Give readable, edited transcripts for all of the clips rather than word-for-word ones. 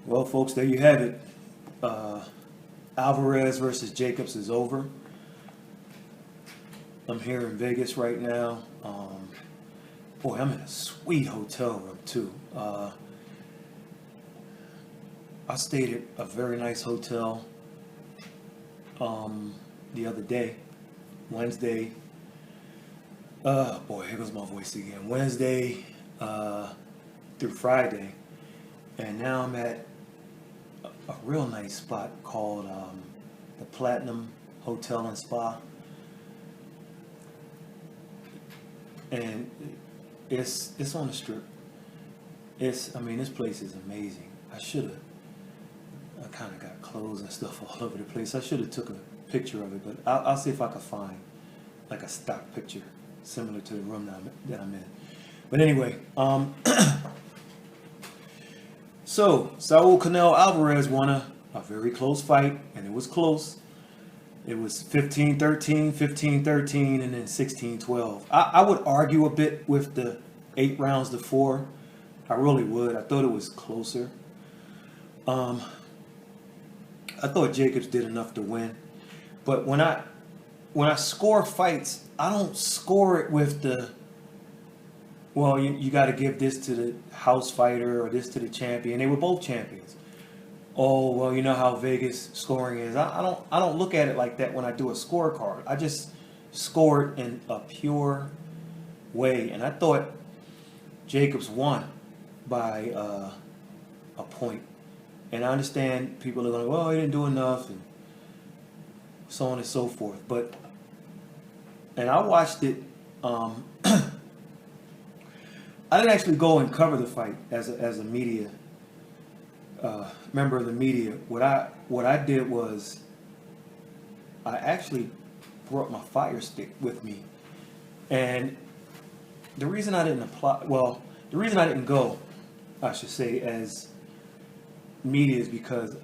Well, folks, there you have it. Alvarez versus Jacobs is over. I'm here in Vegas right now. Boy, I'm in a sweet hotel room too. I stayed at a very nice hotel the other day, Wednesday. Boy, here goes my voice again. Wednesday through Friday, and now I'm at a real nice spot called the Platinum Hotel and Spa, and it's on the strip. I mean, this place is amazing. I kind of got clothes and stuff all over the place. I should have took a picture of it, but I'll see if I can find like a stock picture similar to the room that I'm in. But anyway, so Saul Canelo Alvarez won a very close fight, and it was close. It was 15-13, 15-13, and then 16-12. I would argue a bit with the 8 rounds to 4. I really would. I thought it was closer. I thought Jacobs did enough to win, but when I score fights, I don't score it with the, well, you got to give this to the house fighter or this to the champion. They were both champions. Oh, well, you know how Vegas scoring is. I don't look at it like that when I do a scorecard. I just score it in a pure way, and I thought Jacobs won by a point. And I understand people are going, well, he didn't do enough, and so on and so forth. And I watched it. I didn't actually go and cover the fight as a media member of the media. What I did was I actually brought my fire stick with me, and the reason I didn't go, I should say, as media is because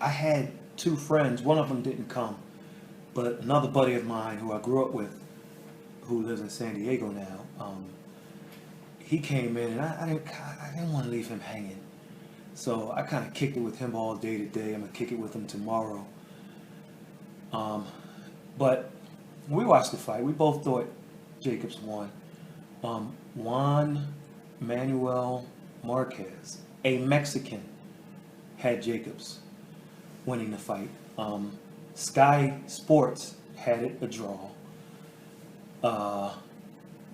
I had 2 friends. One of them didn't come, but another buddy of mine who I grew up with, who lives in San Diego now, he came in, and I didn't want to leave him hanging. So I kind of kicked it with him all day today. I'm going to kick it with him tomorrow. But when we watched the fight, we both thought Jacobs won. Juan Manuel Marquez, a Mexican, had Jacobs winning the fight. Sky Sports had it a draw.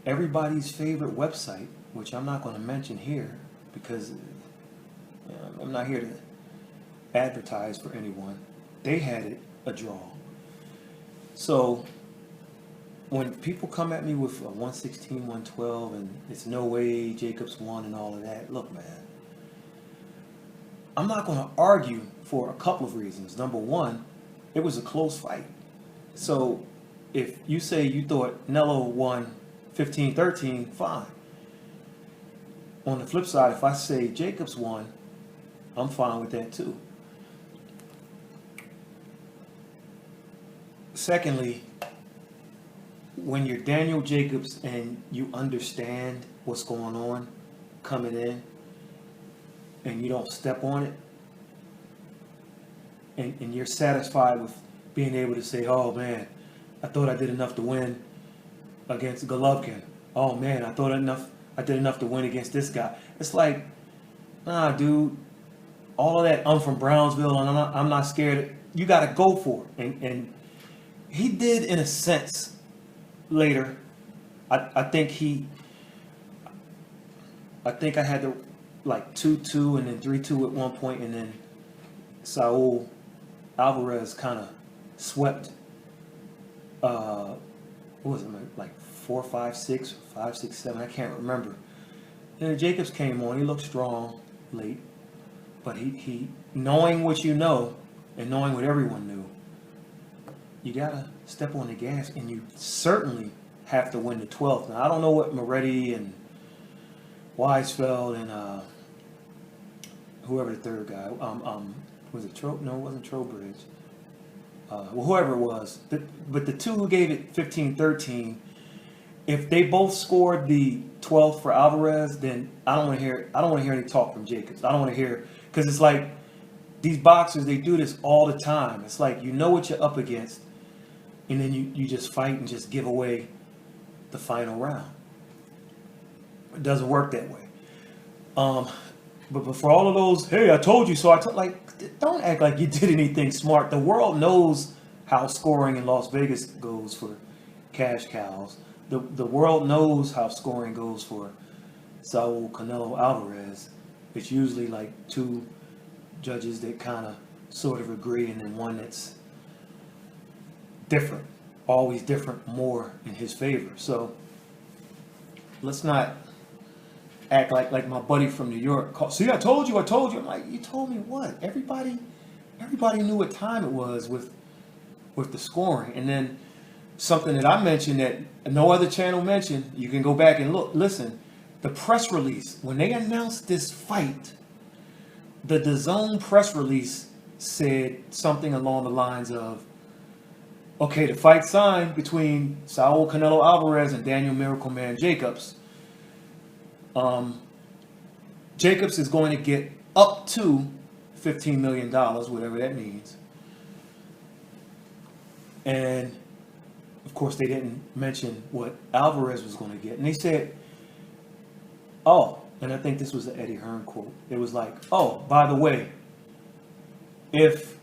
Everybody's favorite website, which I'm not going to mention here because I'm not here to advertise for anyone, they had it a draw. So when people come at me with a 116, 112, and it's no way Jacobs won and all of that, look, man, I'm not going to argue for a couple of reasons. Number one, it was a close fight. So if you say you thought Canelo won 15-13, fine. On the flip side, if I say Jacobs won, I'm fine with that too. Secondly, when you're Daniel Jacobs and you understand what's going on coming in, and you don't step on it, and you're satisfied with being able to say, oh man, I thought I did enough to win against Golovkin. Oh man, I did enough to win against this guy. It's like, nah, dude, all of that, I'm from Brownsville and I'm not scared. You got to go for it. And he did, in a sense, later. I think I had to, like 2-2 and then 3-2 at one point, and then Saul Alvarez kind of swept. What was it, like 4-5-6, 5-6-7? I can't remember. And then Jacobs came on. He looked strong late, but he knowing what you know and knowing what everyone knew, you gotta step on the gas, and you certainly have to win the 12th. Now I don't know what Moretti and Weisfeld and whoever the third guy, was it No, it wasn't Trowbridge. Well, whoever it was, but the two who gave it 15-13, if they both scored the 12th for Alvarez, then I don't want to hear any talk from Jacobs. I don't want to hear Because it's like these boxers, they do this all the time. It's like you know what you're up against, and then you just fight and just give away the final round. It doesn't work that way. But for all of those, hey, I told you so. Don't act like you did anything smart. The world knows how scoring in Las Vegas goes for cash cows. The world knows how scoring goes for Saul Canelo Alvarez. It's usually like two judges that kind of sort of agree, and then one that's different, always different, more in his favor. So let's not act like my buddy from New York. See, I told you. I'm like, you told me what? Everybody knew what time it was with the scoring. And then something that I mentioned that no other channel mentioned, you can go back and listen. The press release, when they announced this fight, the DAZN press release said something along the lines of, okay, the fight signed between Saul Canelo Alvarez and Daniel Miracle Man Jacobs. Jacobs is going to get up to $15 million, whatever that means. And of course, they didn't mention what Alvarez was going to get. And they said, oh, and I think this was an Eddie Hearn quote. It was like, oh, by the way, if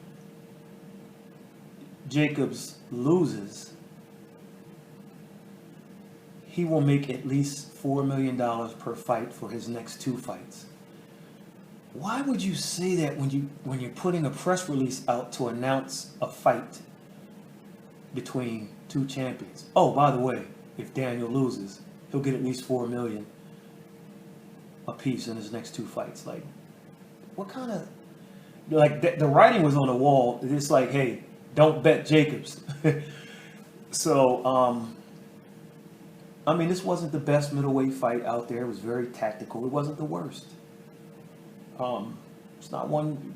Jacobs loses, he will make at least $4 million per fight for his next 2 fights. Why would you say that when you're putting a press release out to announce a fight between 2 champions? Oh, by the way, if Daniel loses, he'll get at least $4 million a piece in his next 2 fights. Like, what kind of, like, the writing was on the wall. It's like, hey, don't bet Jacobs. So, I mean, this wasn't the best middleweight fight out there. It was very tactical. It wasn't the worst. It's not one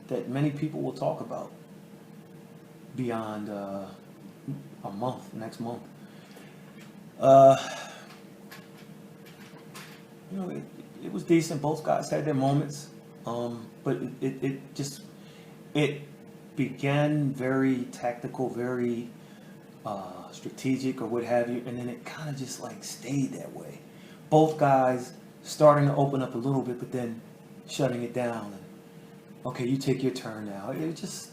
that many people will talk about beyond a month, next month. You know, it was decent. Both guys had their moments, but it began very tactical, very strategic, or what have you, and then it kind of just like stayed that way. Both guys starting to open up a little bit, but then shutting it down. And okay, you take your turn now. It just,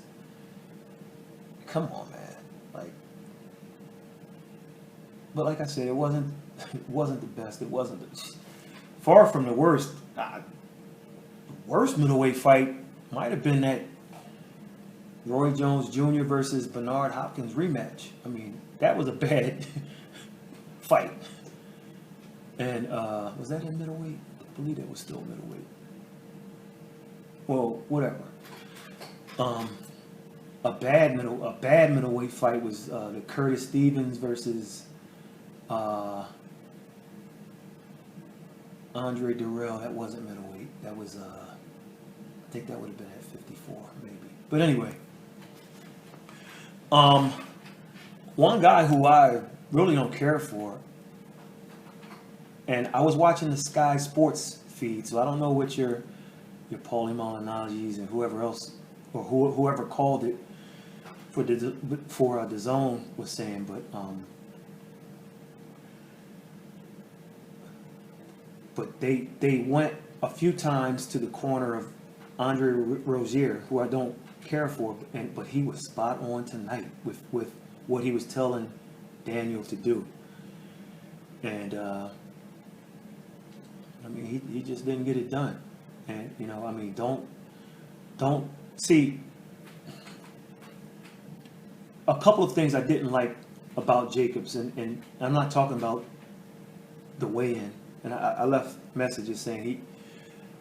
come on, man. Like, but like I said, it wasn't the best. It wasn't far from the worst. The worst middleweight fight might have been that Roy Jones Jr. versus Bernard Hopkins rematch. I mean, that was a bad fight. And was that in middleweight? I believe that was still middleweight. Well, whatever. A bad middleweight fight was the Curtis Stevens versus Andre Durrell. That wasn't middleweight. That was I think that would have been at 54 maybe. But anyway, one guy who I really don't care for, and I was watching the Sky Sports feed, so I don't know what your Paulie Malignaggi's and whoever else, or whoever called it for the zone was saying, but they went a few times to the corner of Andre Rozier, who I don't care for, but he was spot on tonight with what he was telling Daniel to do, and I mean he just didn't get it done. And you know, I mean, don't see a couple of things I didn't like about Jacobs, and I'm not talking about the weigh-in. And I left messages saying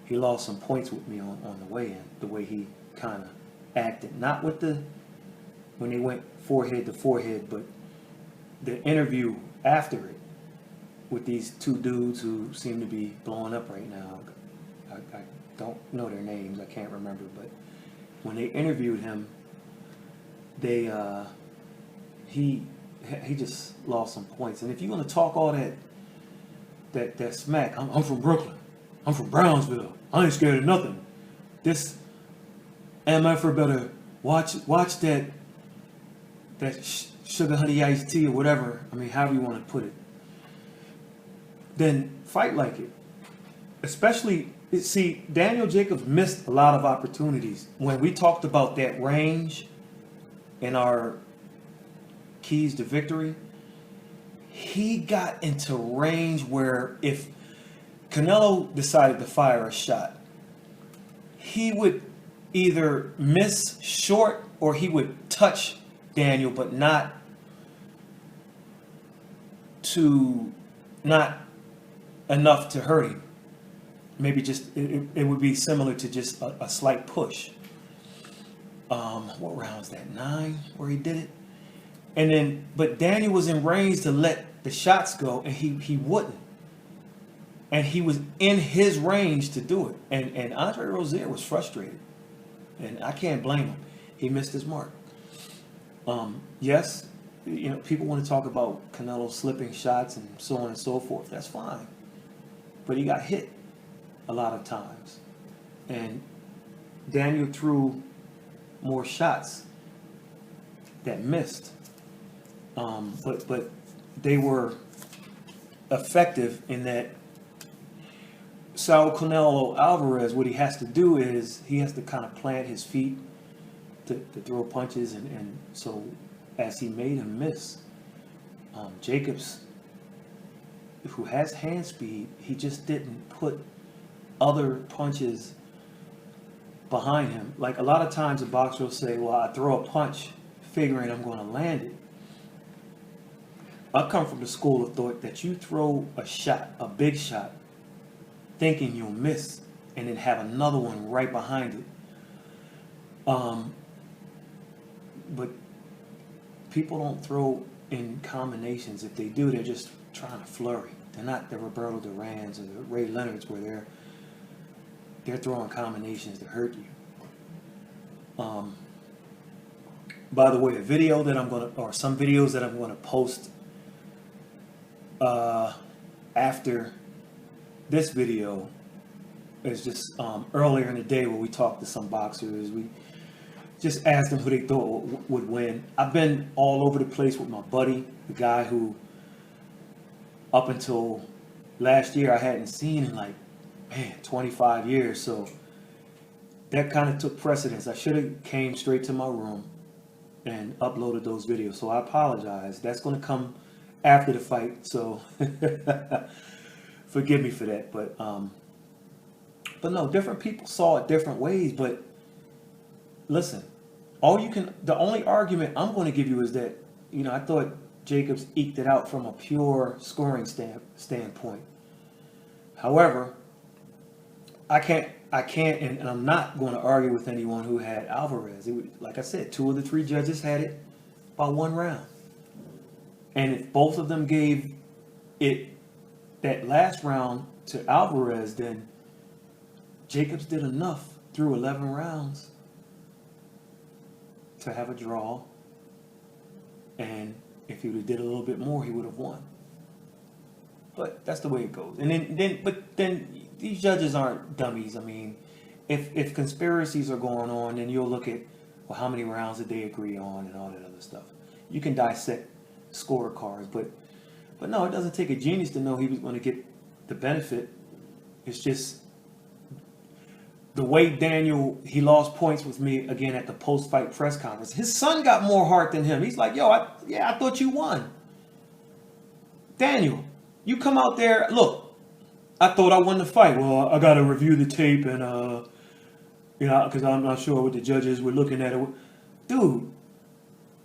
he lost some points with me on the weigh-in, the way he kind of acted, not with when they went forehead to forehead, but the interview after it with these 2 dudes who seem to be blowing up right now. I don't know their names, I can't remember, but when they interviewed him, he just lost some points. And if you're gonna talk all that smack, I'm from Brooklyn, I'm from Brownsville, I ain't scared of nothing. this MFer better watch that sugar honey iced tea or whatever. I mean, however you want to put it. Then fight like it. Especially, see, Daniel Jacobs missed a lot of opportunities. When we talked about that range in our keys to victory, he got into range where if Canelo decided to fire a shot, he would either miss short or he would touch Daniel, but not enough to hurt him. Maybe just it would be similar to just a slight push. What round was that? 9 where he did it, and then but Daniel was in range to let the shots go, and he wouldn't, and he was in his range to do it, and Andre Rozier was frustrated, and I can't blame him. He missed his mark. Yes, you know, people want to talk about Canelo slipping shots and so on and so forth. That's fine, but he got hit a lot of times, and Daniel threw more shots that missed, but they were effective in that. Saul Canelo Alvarez, what he has to do is he has to kind of plant his feet to throw punches, and so as he made him miss, Jacobs, who has hand speed, he just didn't put other punches behind him. Like a lot of times a boxer will say, well, I throw a punch figuring I'm going to land it. I come from the school of thought that you throw a shot, a big shot, thinking you'll miss, and then have another one right behind it. But people don't throw in combinations. If they do, they're just trying to flurry. They're not the Roberto Durans or the Ray Leonards where they're throwing combinations to hurt you. By the way, some videos that I'm gonna post after this video is just earlier in the day where we talked to some boxers. We just asked them who they thought would win. I've been all over the place with my buddy, the guy who up until last year I hadn't seen in like 25 years, so that kind of took precedence. I should have came straight to my room and uploaded those videos, so I apologize. That's going to come after the fight, so forgive me for that. But no, different people saw it different ways. But listen, the only argument I'm going to give you is that, you know, I thought Jacobs eked it out from a pure scoring standpoint. However, I can't, and I'm not going to argue with anyone who had Alvarez. Like I said, 2 of the 3 judges had it by 1 round. And if both of them gave it that last round to Alvarez, then Jacobs did enough through 11 rounds to have a draw. And if he would have did a little bit more, he would have won. But that's the way it goes. And then these judges aren't dummies. I mean, if conspiracies are going on, then you'll look at, well, how many rounds did they agree on and all that other stuff. You can dissect scorecards, but no, it doesn't take a genius to know he was going to get the benefit. It's just the way Daniel, he lost points with me again at the post-fight press conference. His son got more heart than him. He's like, yo, I thought you won. Daniel, you come out there, look, I thought I won the fight. Well, I got to review the tape and, you know, because I'm not sure what the judges were looking at. Dude,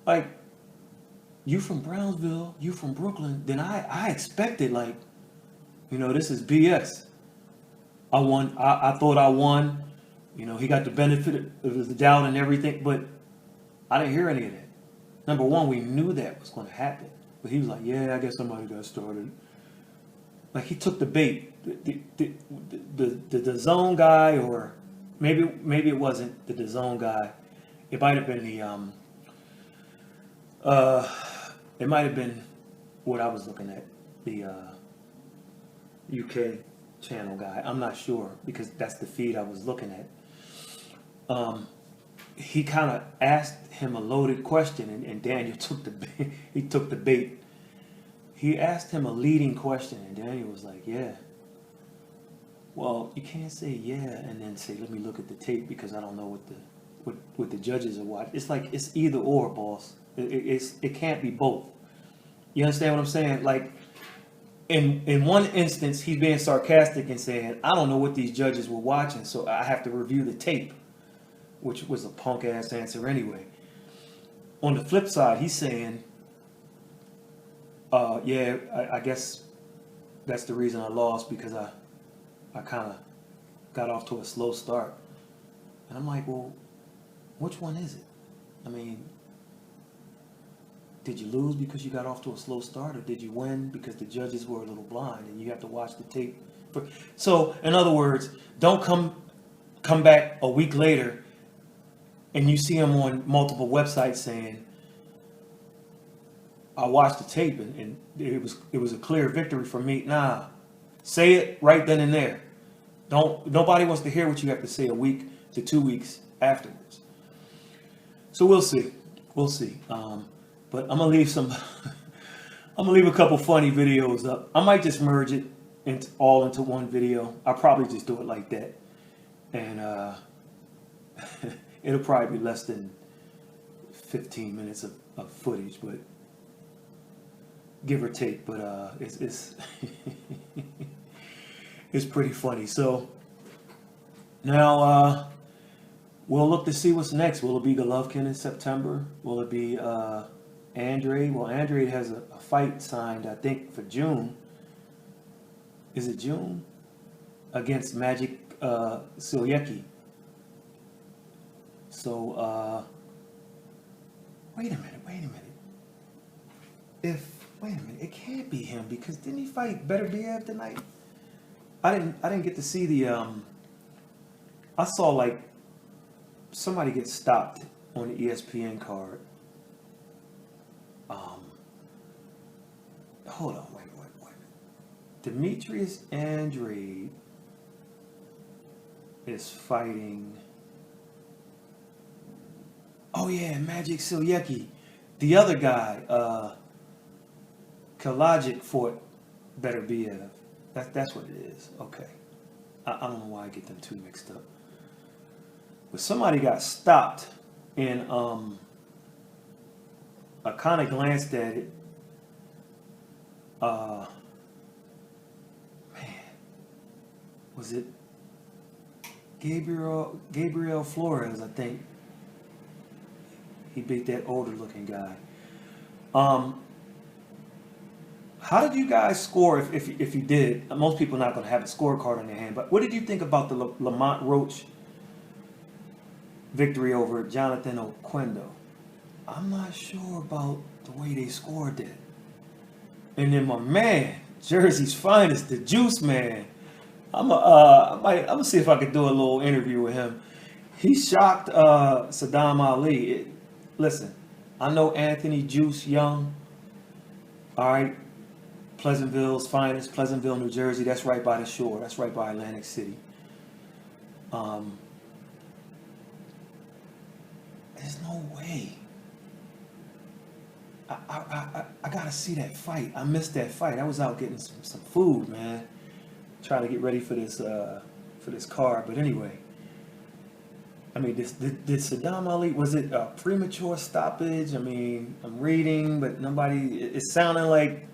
like, you from Brownsville, you from Brooklyn, then I expected, like, you know, this is BS. I won. I thought I won. You know, he got the benefit of the doubt and everything, but I didn't hear any of that. Number one, we knew that was going to happen. But he was like, yeah, I guess somebody got started. Like, he took the bait. The zone guy, or maybe it wasn't the zone guy. It might have been it might have been what I was looking at, the UK channel guy. I'm not sure, because that's the feed I was looking at. he kind of asked him a loaded question, and Daniel took the he took the bait. He asked him a leading question, and Daniel was like, "Yeah." Well, you can't say yeah and then say, "Let me look at the tape," because I don't know what the judges are watching. It's like it's either or, boss. It can't be both. You understand what I'm saying? Like in one instance, he's being sarcastic and saying, "I don't know what these judges were watching, so I have to review the tape," which was a punk ass answer anyway. On the flip side, he's saying, "Yeah, I guess that's the reason I lost, because I kind of got off to a slow start." And I'm like, well, which one is it? I mean, did you lose because you got off to a slow start, or did you win because the judges were a little blind and you have to watch the tape? So, in other words, don't come back a week later and you see him on multiple websites saying, "I watched the tape and it was a clear victory for me." Nah, say it right then and there. Nobody wants to hear what you have to say a week to 2 weeks afterwards. So we'll see. But I'm gonna leave I'm gonna leave a couple funny videos up. I might just merge it into one video. I'll probably just do it like that, and it'll probably be less than 15 minutes of footage, but give or take. But it's it's pretty funny. So now we'll look to see what's next. Will it be Golovkin in September? Will it be Andrade? Well, Andrade has a fight signed, I think, for June. Is it June? Against Magic Siljecki. So, wait a minute. Wait a minute, it can't be him, because didn't he fight Beterbiev tonight? I didn't get to see the I saw like somebody get stopped on the ESPN card. Hold on, wait. Demetrius Andrade is fighting. Oh yeah, Magic Siljecki. The other guy, Kalajic, fought Beterbiev. That's what it is. Okay. I don't know why I get them two mixed up. But somebody got stopped, and I kind of glanced at it. Man, was it Gabriel Flores? I think he beat that older looking guy. How did you guys score if you did? Most people are not going to have a scorecard in their hand, but what did you think about the Lamont Roach victory over Jonathan Oquendo? I'm not sure about the way they scored that. And then my man, Jersey's finest, the Juice Man. I'm gonna see if I could do a little interview with him. He shocked Saddam Ali. Listen, I know Anthony Juice Young. All right, Pleasantville's finest, Pleasantville, New Jersey. That's right by the shore. That's right by Atlantic City. There's no way. I gotta see that fight. I missed that fight. I was out getting some food, man. Trying to get ready for this card. But anyway, I mean, did Saddam Ali, was it a premature stoppage? I mean, I'm reading, but nobody. It's sounding like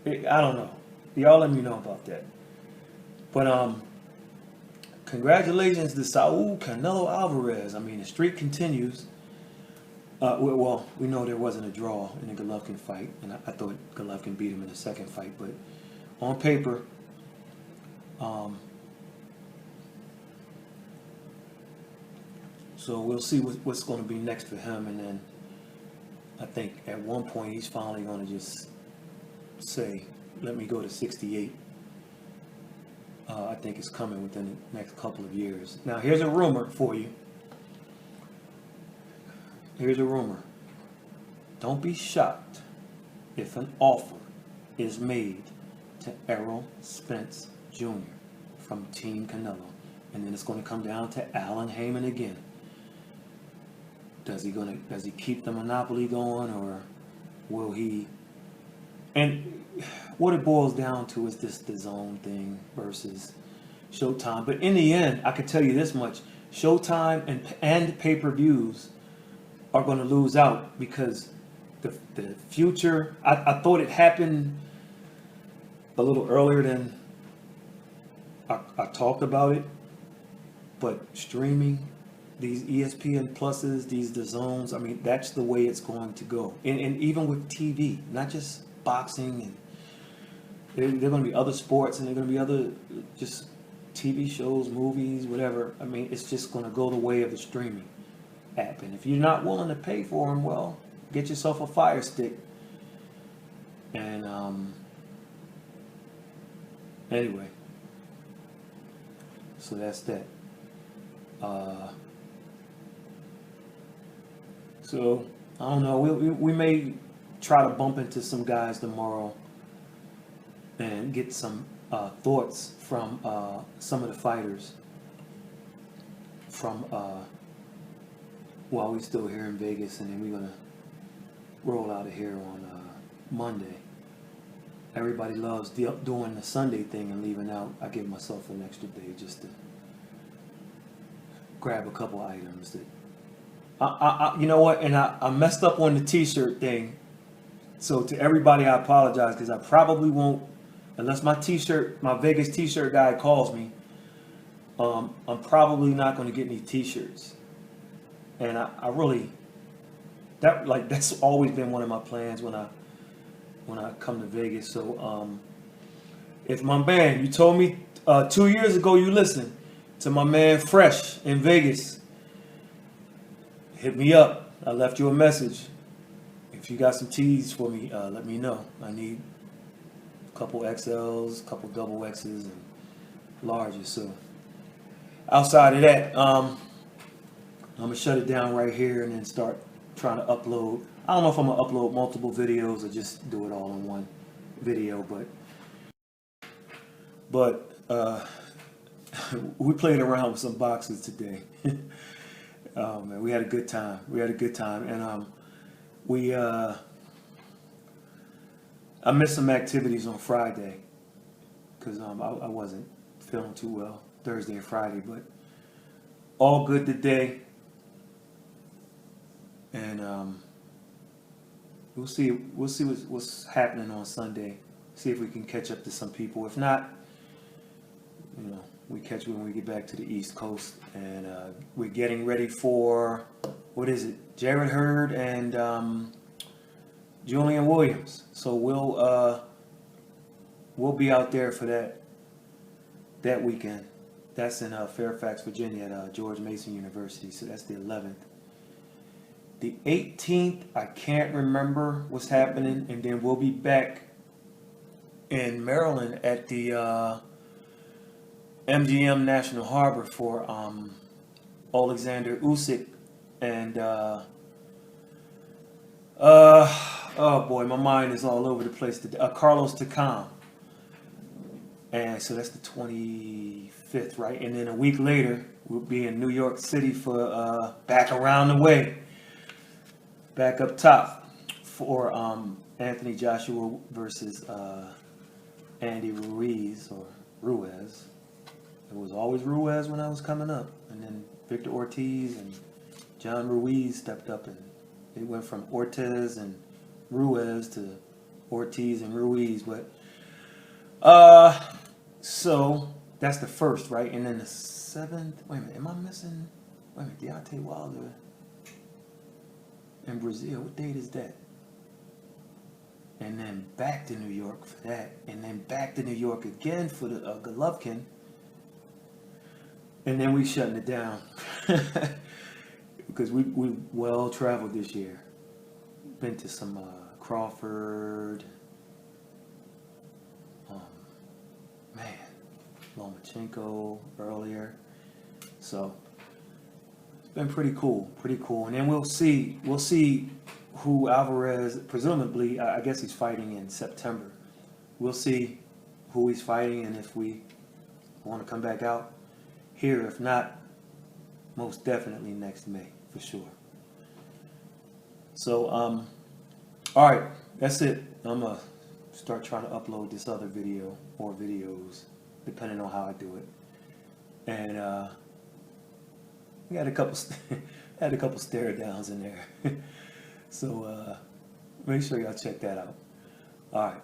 I don't know. Y'all let me know about that. But congratulations to Saul Canelo Alvarez. I mean, the streak continues. Well, we know there wasn't a draw in the Golovkin fight, and I thought Golovkin beat him in the second fight, but on paper, so we'll see what's going to be next for him, and then I think at one point he's finally going to just say, "Let me go to 68." I think it's coming within the next couple of years. Now, here's a rumor for you. Here's a rumor. Don't be shocked if an offer is made to Errol Spence Jr. from Team Canelo. And then it's going to come down to Alan Heyman again. Does he keep the monopoly going, or will he? And what it boils down to is this DAZN thing versus Showtime. But in the end, I can tell you this much: Showtime and pay-per-views are going to lose out, because the future. I thought it happened a little earlier than I talked about it, but streaming, these ESPN Pluses, these DAZNs, I mean, that's the way it's going to go. And even with TV, not just boxing, and there are going to be other sports, and there are going to be other just TV shows, movies, whatever. I mean, it's just going to go the way of the streaming app. And if you're not willing to pay for them, well, get yourself a Fire Stick. And anyway, so that's that. So I don't know. We may try to bump into some guys tomorrow and get some thoughts from some of the fighters from while we're still here in Vegas, and then we're gonna roll out of here on Monday. Everybody loves doing the Sunday thing and leaving out. I give myself an extra day just to grab a couple items that you know what, and I messed up on the t-shirt thing. So to everybody, I apologize, because I probably won't, unless my Vegas t-shirt guy calls me, I'm probably not going to get any t-shirts. And I really, that's always been one of my plans when I come to Vegas. So if my man, you told me 2 years ago you listened to my man Fresh in Vegas, hit me up. I left you a message. If you got some tees for me, let me know. I need a couple XLs, a couple double X's, and larges. So outside of that, I'm gonna shut it down right here and then start trying to upload. I don't know if I'm gonna upload multiple videos or just do it all in one video, but we played around with some boxes today. Oh man, we had a good time. And I missed some activities on Friday because I wasn't feeling too well Thursday and Friday, but all good today. And we'll see what's happening on Sunday. See if we can catch up to some people. If not, we catch when we get back to the East Coast. And we're getting ready for, what is it? Jared Hurd and Julian Williams. So we'll be out there for that weekend. That's in Fairfax, Virginia at George Mason University. So that's the 11th. The 18th, I can't remember what's happening. And then we'll be back in Maryland at the MGM National Harbor for Alexander Usyk and oh boy, my mind is all over the place today. Carlos Takam. And so that's the 25th, right? And then a week later, we'll be in New York City for Back Around the Way. Back up top for Anthony Joshua versus Andy Ruiz, or Ruiz. It was always Ruiz when I was coming up. And then Victor Ortiz and John Ruiz stepped up, and it went from Ortiz and Ruiz to Ortiz and Ruiz. But so that's the first, right? And then the 7th, wait a minute, am I missing? Wait a minute, Deontay Wilder in Brazil, what date is that? And then back to New York for that, and then back to New York again for the Golovkin, and then we shutting it down because we well traveled this year. Been to some Crawford, man, Lomachenko earlier, so been pretty cool. And then we'll see who Alvarez, presumably, I guess he's fighting in September. We'll see who he's fighting, and if we want to come back out here. If not, most definitely next May for sure. So all right, that's it. I'm gonna start trying to upload this other video or videos, depending on how I do it. And we had a couple had a couple stare downs in there. So make sure y'all check that out. All right.